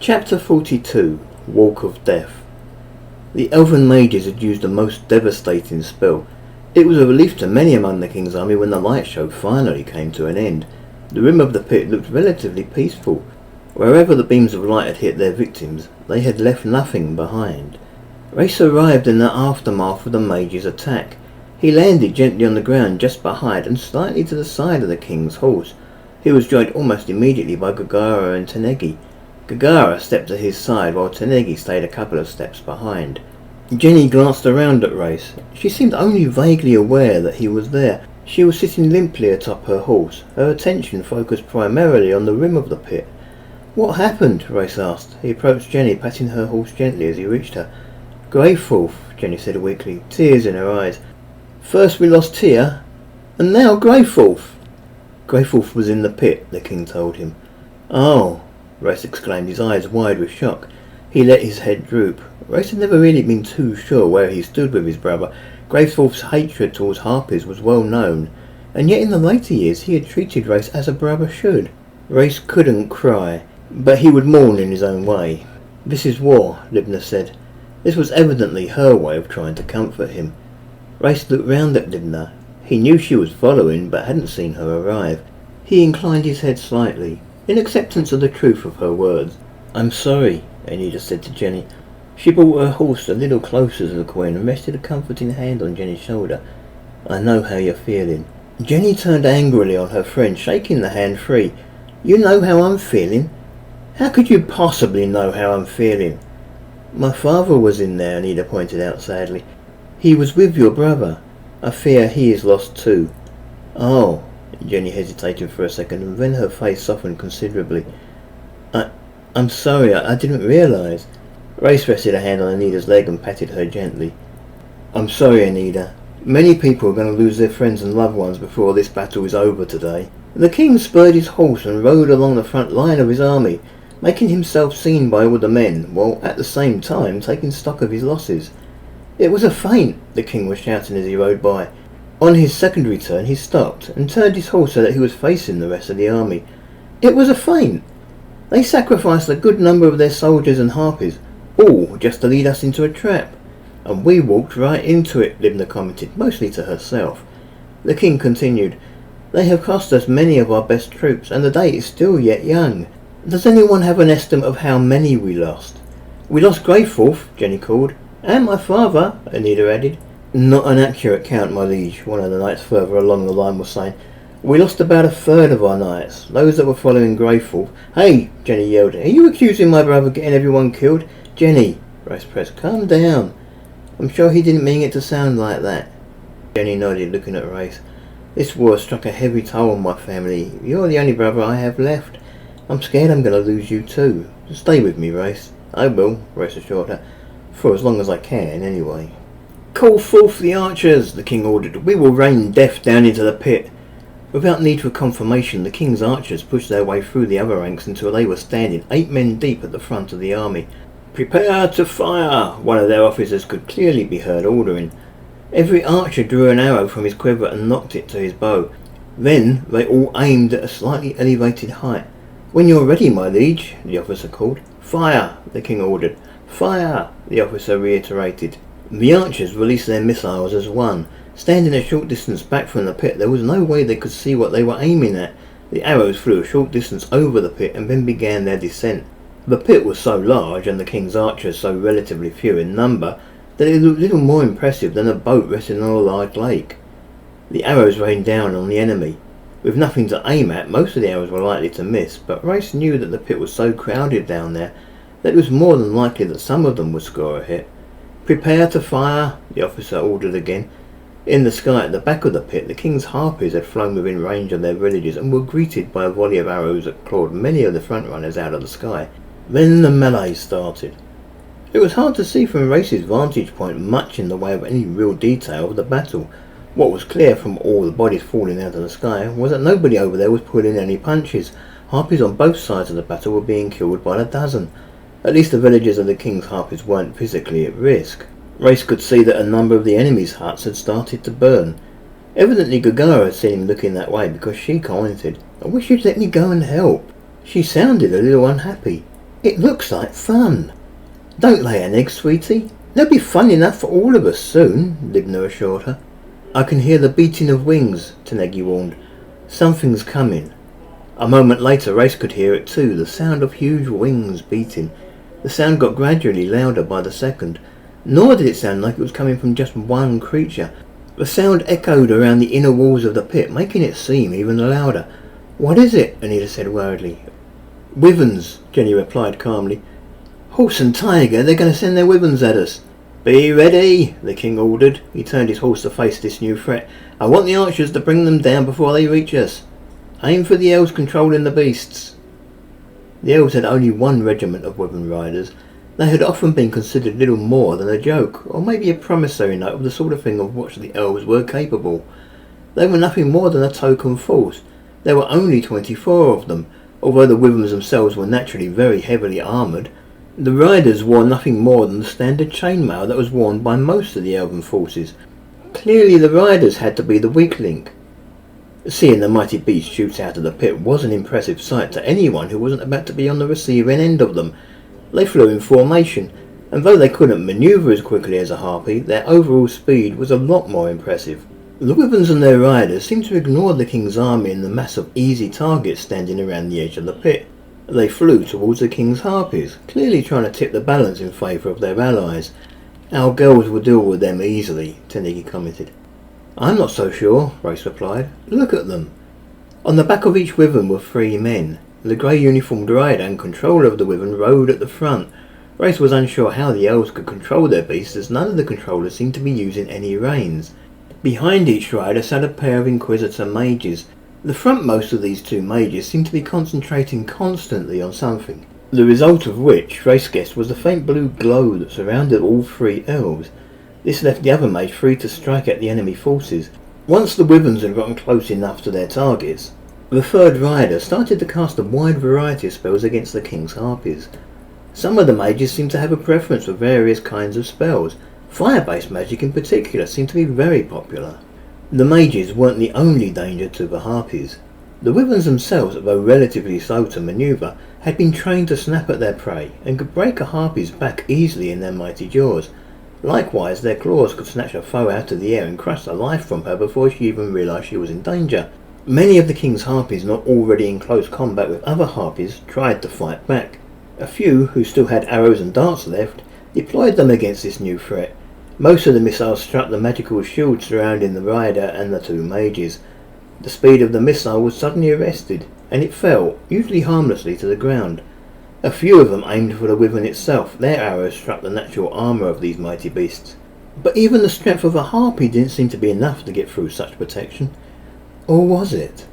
Chapter 42. Walk of Death. The elven mages had used a most devastating spell. It was a relief to many among the king's army when the light show finally came to an end. The rim of the pit looked relatively peaceful. Wherever the beams of light had hit their victims, they had left nothing behind. Race arrived in the aftermath of the mage's attack. He landed gently on the ground just behind and slightly to the side of the king's horse. He was joined almost immediately by Gagara and Tanegi. Gagara stepped to his side while Tanegi stayed a couple of steps behind. Jenny glanced around at Race. She seemed only vaguely aware that he was there. She was sitting limply atop her horse, her attention focused primarily on the rim of the pit. "What happened?" Race asked. He approached Jenny, patting her horse gently as he reached her. "Greyfulf," Jenny said weakly, tears in her eyes. "First we lost Tia, and now Greyfulf." Greyfulf was in the pit, the king told him. "Oh," Race exclaimed, his eyes wide with shock. He let his head droop. Race had never really been too sure where he stood with his brother. Greyfulf's hatred towards harpies was well known, and yet in the later years he had treated Race as a brother should. Race couldn't cry, but he would mourn in his own way. "This is war," Libnah said. This was evidently her way of trying to comfort him. Race looked round at Libnah. He knew she was following, but hadn't seen her arrive. He inclined his head slightly, in acceptance of the truth of her words. "I'm sorry," Anita said to Jenny. She brought her horse a little closer to the queen and rested a comforting hand on Jenny's shoulder. "I know how you're feeling." Jenny turned angrily on her friend, shaking the hand free. "You know how I'm feeling? How could you possibly know how I'm feeling?" "My father was in there," Anita pointed out sadly. "He was with your brother. I fear he is lost too." "Oh," Jenny hesitated for a second, and then her face softened considerably. I'm sorry, I didn't realise." Race rested a hand on Anita's leg and patted her gently. "I'm sorry, Anita. Many people are going to lose their friends and loved ones before this battle is over today." The king spurred his horse and rode along the front line of his army, making himself seen by all the men, while at the same time taking stock of his losses. "It was a feint," the king was shouting as he rode by. On his secondary turn he stopped and turned his horse so that he was facing the rest of the army. "It was a feint. They sacrificed a good number of their soldiers and harpies, all just to lead us into a trap. And we walked right into it," Libnah commented, mostly to herself. The king continued, "They have cost us many of our best troops, and the day is still yet young. Does anyone have an estimate of how many we lost?" "We lost Greyfulf," Jenny called. "And my father," Anita added. "Not an accurate count, my liege," one of the knights further along the line was saying. "We lost about a third of our knights, those that were following Greyfulf." "Hey," Jenny yelled, "are you accusing my brother of getting everyone killed?" "Jenny," Race pressed, "calm down. I'm sure he didn't mean it to sound like that." Jenny nodded, looking at Race. "This war struck a heavy toll on my family. You're the only brother I have left. I'm scared I'm going to lose you too. Stay with me, Race." "I will," Race assured her. "For as long as I can, anyway." "Call forth the archers," the king ordered. "We will rain death down into the pit." Without need for confirmation, the king's archers pushed their way through the other ranks until they were standing 8 men deep at the front of the army. "Prepare to fire," one of their officers could clearly be heard ordering. Every archer drew an arrow from his quiver and knocked it to his bow. Then they all aimed at a slightly elevated height. "When you're ready, my liege," the officer called. "Fire," the king ordered. "Fire," the officer reiterated. The archers released their missiles as one. Standing a short distance back from the pit, there was no way they could see what they were aiming at. The arrows flew a short distance over the pit and then began their descent. The pit was so large, and the king's archers so relatively few in number, that it looked little more impressive than a boat resting on a large lake. The arrows rained down on the enemy. With nothing to aim at, most of the arrows were likely to miss, but Race knew that the pit was so crowded down there that it was more than likely that some of them would score a hit. "Prepare to fire," the officer ordered again. In the sky at the back of the pit, the king's harpies had flown within range of their villages and were greeted by a volley of arrows that clawed many of the front runners out of the sky. Then the melee started. It was hard to see from Race's vantage point much in the way of any real detail of the battle. What was clear from all the bodies falling out of the sky was that nobody over there was pulling any punches. Harpies on both sides of the battle were being killed by the dozen. At least the villagers of the king's harpies weren't physically at risk. Race could see that a number of the enemy's huts had started to burn. Evidently Gagara had seen him looking that way, because she commented, "I wish you'd let me go and help." She sounded a little unhappy. It looks like fun. Don't lay an egg, sweetie. There'll be fun enough for all of us soon, Libnah assured her. I can hear the beating of wings, Tanegi warned. Something's coming. A moment later, Race could hear it too, the sound of huge wings beating. The sound got gradually louder by the second, nor did it sound like it was coming from just one creature. The sound echoed around the inner walls of the pit, making it seem even louder. What is it? Anita said worriedly. Wyverns, Jenny replied calmly. Horse and tiger, they're going to send their wyverns at us. Be ready, the king ordered. He turned his horse to face this new threat. I want the archers to bring them down before they reach us. Aim for the elves controlling the beasts. The elves had only one regiment of wyvern riders. They had often been considered little more than a joke, or maybe a promissory note of the sort of thing of which the elves were capable. They were nothing more than a token force. There were only 24 of them, although the wyverns themselves were naturally very heavily armoured. The riders wore nothing more than the standard chainmail that was worn by most of the elven forces. Clearly the riders had to be the weak link. Seeing the mighty beast shoot out of the pit was an impressive sight to anyone who wasn't about to be on the receiving end of them. They flew in formation, and though they couldn't manoeuvre as quickly as a harpy, their overall speed was a lot more impressive. The wyverns and their riders seemed to ignore the king's army and the mass of easy targets standing around the edge of the pit. They flew towards the king's harpies, clearly trying to tip the balance in favour of their allies. Our girls will deal with them easily, Tanegi commented. I'm not so sure, Race replied. Look at them. On the back of each wyvern were 3 men. The grey uniformed rider and controller of the wyvern rode at the front. Race was unsure how the elves could control their beasts, as none of the controllers seemed to be using any reins. Behind each rider sat a pair of inquisitor mages. The frontmost of these 2 mages seemed to be concentrating constantly on something, the result of which Race guessed was the faint blue glow that surrounded all 3 elves. This left the other mage free to strike at the enemy forces. Once the wyverns had gotten close enough to their targets, the 3rd rider started to cast a wide variety of spells against the king's harpies. Some of the mages seemed to have a preference for various kinds of spells. Fire-based magic in particular seemed to be very popular. The mages weren't the only danger to the harpies. The wyverns themselves, though relatively slow to manoeuvre, had been trained to snap at their prey and could break a harpy's back easily in their mighty jaws. Likewise, their claws could snatch a foe out of the air and crush the life from her before she even realised she was in danger. Many of the king's harpies not already in close combat with other harpies tried to fight back. A few, who still had arrows and darts left, deployed them against this new threat. Most of the missiles struck the magical shield surrounding the rider and the 2 mages. The speed of the missile was suddenly arrested, and it fell, usually harmlessly, to the ground. A few of them aimed for the wyvern itself. Their arrows struck the natural armour of these mighty beasts. But even the strength of a harpy didn't seem to be enough to get through such protection. Or was it?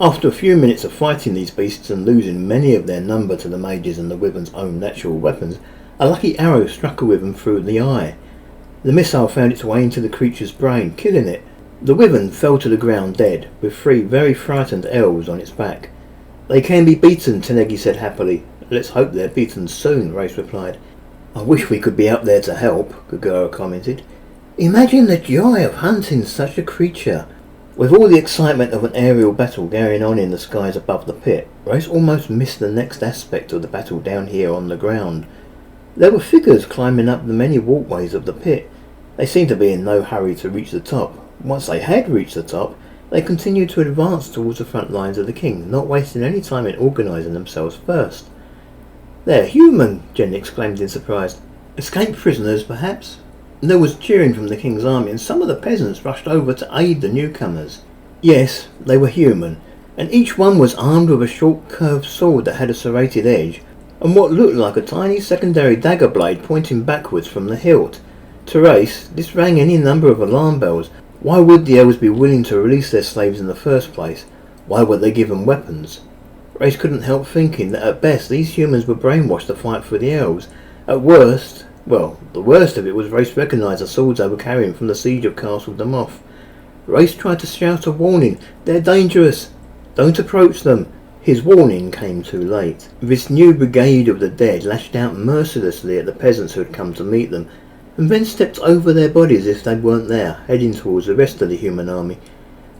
After a few minutes of fighting these beasts and losing many of their number to the mages and the wyvern's own natural weapons, a lucky arrow struck a wyvern through the eye. The missile found its way into the creature's brain, killing it. The wyvern fell to the ground dead, with 3 very frightened elves on its back. They can be beaten, Tanegi said happily. Let's hope they're beaten soon, Race replied. I wish we could be up there to help, Gagara commented. Imagine the joy of hunting such a creature. With all the excitement of an aerial battle going on in the skies above the pit, Race almost missed the next aspect of the battle down here on the ground. There were figures climbing up the many walkways of the pit. They seemed to be in no hurry to reach the top. Once they had reached the top, they continued to advance towards the front lines of the king, not wasting any time in organising themselves first. They're human, Jen exclaimed in surprise. Escaped prisoners, perhaps? There was cheering from the king's army, and some of the peasants rushed over to aid the newcomers. Yes, they were human, and each one was armed with a short curved sword that had a serrated edge, and what looked like a tiny secondary dagger blade pointing backwards from the hilt. To Race, this rang any number of alarm bells. Why would the elves be willing to release their slaves in the first place? Why would they give them weapons? Race couldn't help thinking that at best these humans were brainwashed to fight for the elves. At worst, well, the worst of it was Race recognised the swords they were carrying from the siege of Castle Demoth. Race tried to shout a warning. They're dangerous. Don't approach them. His warning came too late. This new brigade of the dead lashed out mercilessly at the peasants who had come to meet them, and then stepped over their bodies as if they weren't there, heading towards the rest of the human army.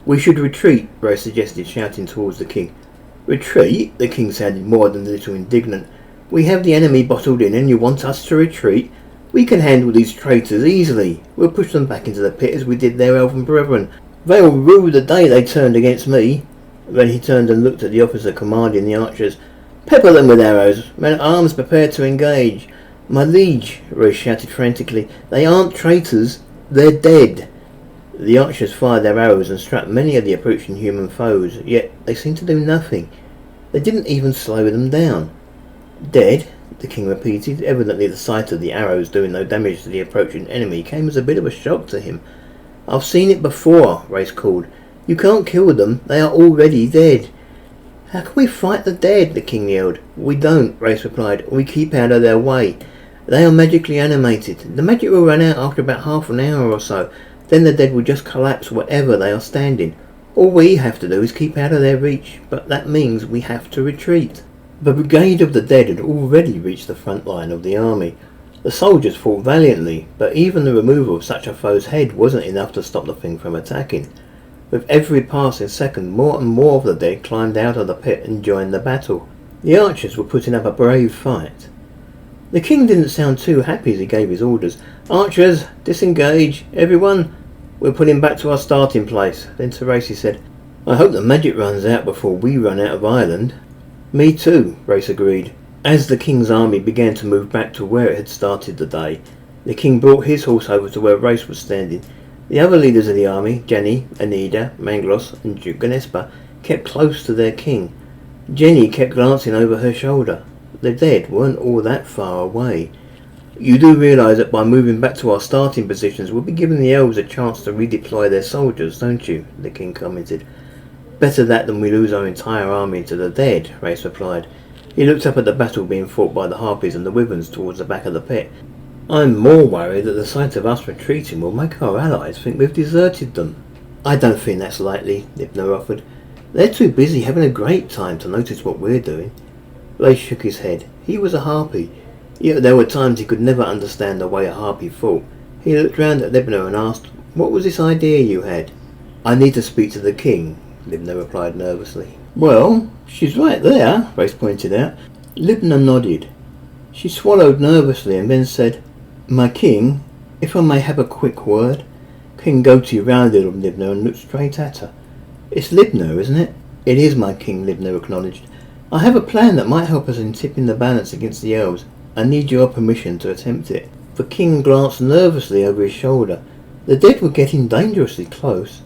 We should retreat, Race suggested, shouting towards the king. Retreat? The king sounded more than a little indignant. We have the enemy bottled in and you want us to retreat? We can handle these traitors easily. We'll push them back into the pit as we did their elven brethren. They'll rue the day they turned against me." Then he turned and looked at the officer commanding the archers. "Pepper them with arrows. Men at arms, prepare to engage." "My liege," Royce shouted frantically, "they aren't traitors. They're dead." The archers fired their arrows and struck many of the approaching human foes, yet they seemed to do nothing. They didn't even slow them down. "Dead?" the king repeated. Evidently the sight of the arrows doing no damage to the approaching enemy came as a bit of a shock to him. "I've seen it before," Royce called. "You can't kill them. They are already dead." "How can we fight the dead?" the king yelled. "We don't," Royce replied. "We keep out of their way. They are magically animated. The magic will run out after about half an hour or so. Then the dead will just collapse wherever they are standing. All we have to do is keep out of their reach, but that means we have to retreat." The brigade of the dead had already reached the front line of the army. The soldiers fought valiantly, but even the removal of such a foe's head wasn't enough to stop the thing from attacking. With every passing second, more and more of the dead climbed out of the pit and joined the battle. The archers were putting up a brave fight. The king didn't sound too happy as he gave his orders. "Archers, disengage! Everyone! We're putting back to our starting place." Then to Royce he said, "I hope the magic runs out before we run out of Ireland." "Me too," Royce agreed. As the king's army began to move back to where it had started the day, the king brought his horse over to where Royce was standing. The other leaders of the army, Jenny, Anida, Manglos and Duke Ganespa, kept close to their king. Jenny kept glancing over her shoulder. The dead weren't all that far away. "You do realise that by moving back to our starting positions we'll be giving the elves a chance to redeploy their soldiers, don't you?" the king commented. "Better that than we lose our entire army to the dead," Royce replied. He looked up at the battle being fought by the harpies and the wyverns towards the back of the pit. "I'm more worried that the sight of us retreating will make our allies think we've deserted them." "I don't think that's likely," Libnah offered. "They're too busy having a great time to notice what we're doing." Royce shook his head. He was a harpy, yet there were times he could never understand the way a harpy thought. He looked round at Libnah and asked, "What was this idea you had?" "I need to speak to the king," Libnah replied nervously. "Well, she's right there," Royce pointed out. Libnah nodded. She swallowed nervously and then said, "My king, if I may have a quick word." King Goti rounded on Libnah and looked straight at her. "It's Libnah, isn't it?" "It is, my king," Libnah acknowledged. "I have a plan that might help us in tipping the balance against the elves. I need your permission to attempt it." The king glanced nervously over his shoulder. The dead were getting dangerously close.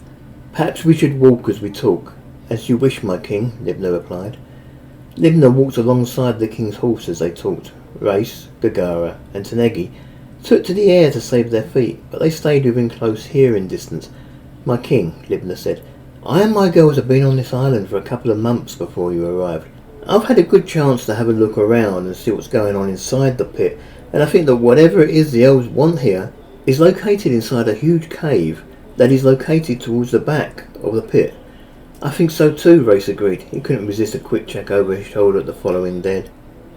"Perhaps we should walk as we talk." "As you wish, my king," Libnah replied. Libnah walked alongside the king's horse as they talked. Royce, Gagara and Tanegi took to the air to save their feet, but they stayed within close hearing distance. "My king," Libnah said, "I and my girls have been on this island for a couple of months before you arrived. I've had a good chance to have a look around and see what's going on inside the pit, and I think that whatever it is the elves want here is located inside a huge cave that is located towards the back of the pit." "I think so too," Royce agreed. He couldn't resist a quick check over his shoulder at the following dead.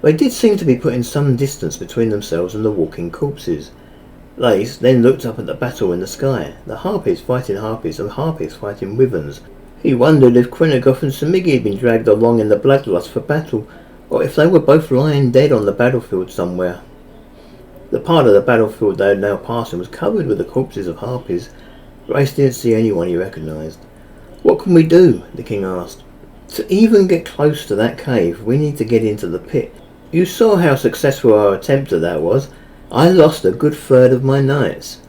They did seem to be putting some distance between themselves and the walking corpses. Royce then looked up at the battle in the sky, the harpies fighting harpies and harpies fighting wyverns. He wondered if Quinagoth and Samigi had been dragged along in the bloodlust for battle, or if they were both lying dead on the battlefield somewhere. The part of the battlefield they had now passing was covered with the corpses of harpies. Royce didn't see anyone he recognised. "What can we do?" the king asked. "To even get close to that cave, we need to get into the pit. You saw how successful our attempt at that was. I lost a good third of my knights."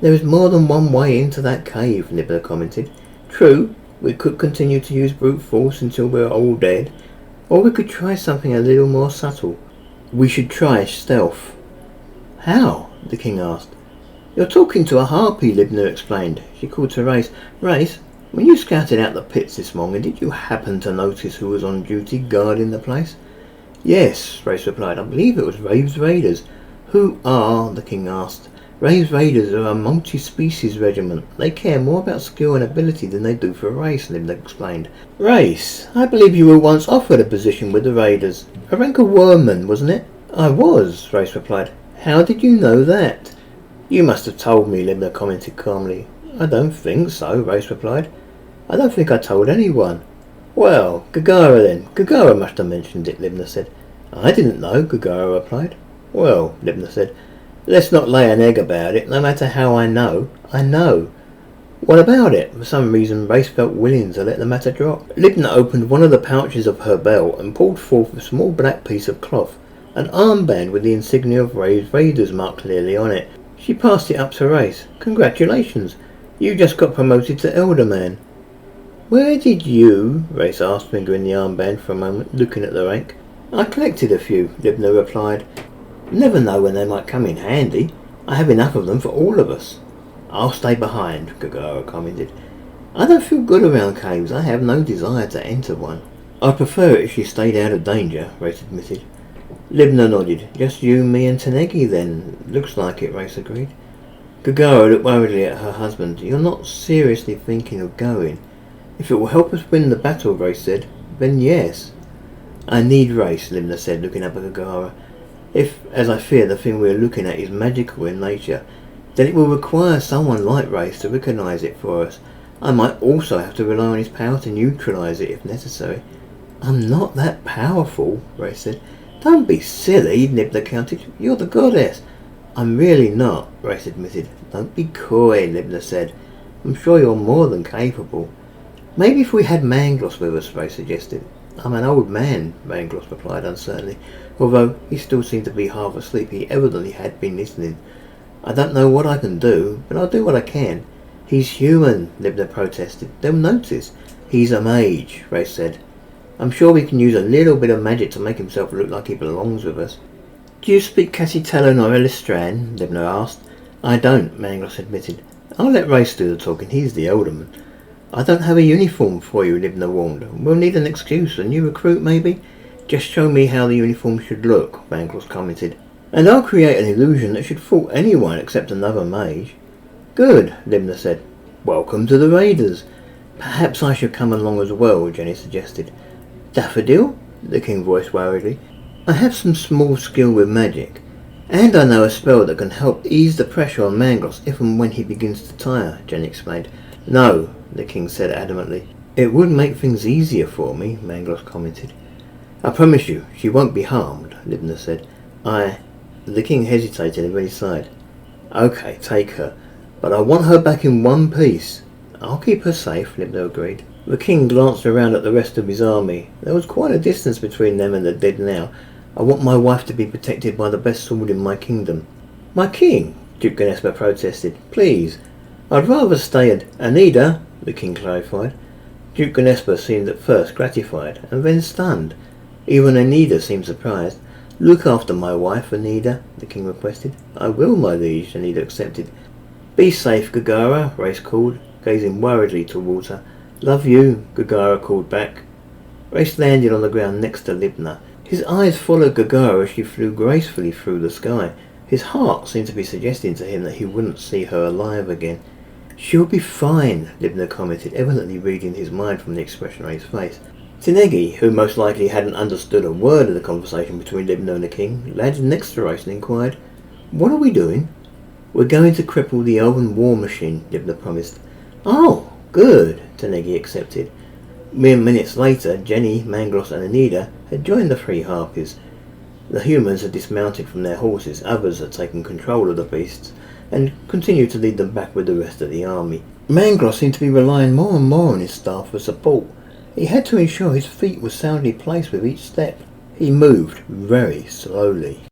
"There is more than one way into that cave," Libnah commented. "True, we could continue to use brute force until we're all dead, or we could try something a little more subtle. We should try stealth." "How?" the king asked. "You're talking to a harpy," Libnah explained. She called to Royce. "Royce, when you scouted out the pits this morning, did you happen to notice who was on duty guarding the place?" "Yes," Royce replied. "I believe it was Rave's Raiders." "Who are?" the king asked. "Rave's Raiders are a multi-species regiment. They care more about skill and ability than they do for race," Libnah explained. "Royce, I believe you were once offered a position with the Raiders. A rank of wormman, wasn't it?" "I was," Royce replied. "How did you know that?" "You must have told me," Libnah commented calmly. "I don't think so," Royce replied. "I don't think I told anyone." "Well, Gagara then. Gagara must have mentioned it," Libnah said. I didn't know, Gagara replied. Well, Libnah said, let's not lay an egg about it. No matter how I know, I know. What about it? For some reason, Race felt willing to let the matter drop. Libnah opened one of the pouches of her belt and pulled forth a small black piece of cloth, an armband with the insignia of Raiders marked clearly on it. She passed it up to Race. Congratulations, you just got promoted to Elderman. Where did you? Race asked, fingering the armband for a moment, looking at the rank. I collected a few, Libnah replied. Never know when they might come in handy. I have enough of them for all of us. I'll stay behind, Gagara commented. I don't feel good around caves. I have no desire to enter one. I'd prefer it if she stayed out of danger, Race admitted. Libnah nodded. Just you, me and Tanegi then. Looks like it, Race agreed. Gagara looked worriedly at her husband. You're not seriously thinking of going? If it will help us win the battle, Race said, then yes. I need Race, Libnah said, looking up at Gagara. If, as I fear, the thing we are looking at is magical in nature, then it will require someone like Race to recognise it for us. I might also have to rely on his power to neutralise it if necessary. I'm not that powerful, Race said. Don't be silly, Libnah countered. You're the goddess. I'm really not, Race admitted. Don't be coy, Libnah said. I'm sure you're more than capable. Maybe if we had Mangloss with us, Race suggested. I'm an old man, Mangloss replied uncertainly. Although he still seemed to be half asleep, he evidently had been listening. I don't know what I can do, but I'll do what I can. He's human, Libnah protested. They'll notice. He's a mage, Race said. I'm sure we can use a little bit of magic to make himself look like he belongs with us. Do you speak Cassitellan or Elistran? Libnah asked. I don't, Mangloss admitted. I'll let Race do the talking. He's the alderman. I don't have a uniform for you, Libnah warned. We'll need an excuse. A new recruit, maybe? Just show me how the uniform should look, Mangloss commented. And I'll create an illusion that should fool anyone except another mage. Good, Libnah said. Welcome to the Raiders. Perhaps I should come along as well, Jenny suggested. Daffodil? The king voiced worriedly. I have some small skill with magic, and I know a spell that can help ease the pressure on Mangloss if and when he begins to tire, Jenny explained. No, the king said adamantly. It would make things easier for me, Mangloss commented. I promise you, she won't be harmed, Libnah said. The king hesitated and then he sighed. Okay, take her, but I want her back in one piece. I'll keep her safe, Libnah agreed. The king glanced around at the rest of his army. There was quite a distance between them and the dead now. I want my wife to be protected by the best sword in my kingdom. My king, Duke Ganespa protested. Please. I'd rather stay at Anida, the king clarified. Duke Ganespa seemed at first gratified, and then stunned. Even Anida seemed surprised. Look after my wife, Anida, the king requested. I will, my liege, Anida accepted. Be safe, Gagara, Race called, gazing worriedly towards her. Love you, Gagara called back. Race landed on the ground next to Libnah. His eyes followed Gagara as she flew gracefully through the sky. His heart seemed to be suggesting to him that he wouldn't see her alive again. She'll be fine, Libnah commented, evidently reading his mind from the expression on his face. Tanegi, who most likely hadn't understood a word of the conversation between Libnah and the king, landed next to Race and inquired, What are we doing? We're going to cripple the elven war machine, Libnah promised. Oh, good, Tanegi accepted. Mere minutes later, Jenny, Mangloss and Anida had joined the three harpies. The humans had dismounted from their horses, others had taken control of the beasts, and continued to lead them back with the rest of the army. Mangloss seemed to be relying more and more on his staff for support. He had to ensure his feet were soundly placed with each step. He moved very slowly.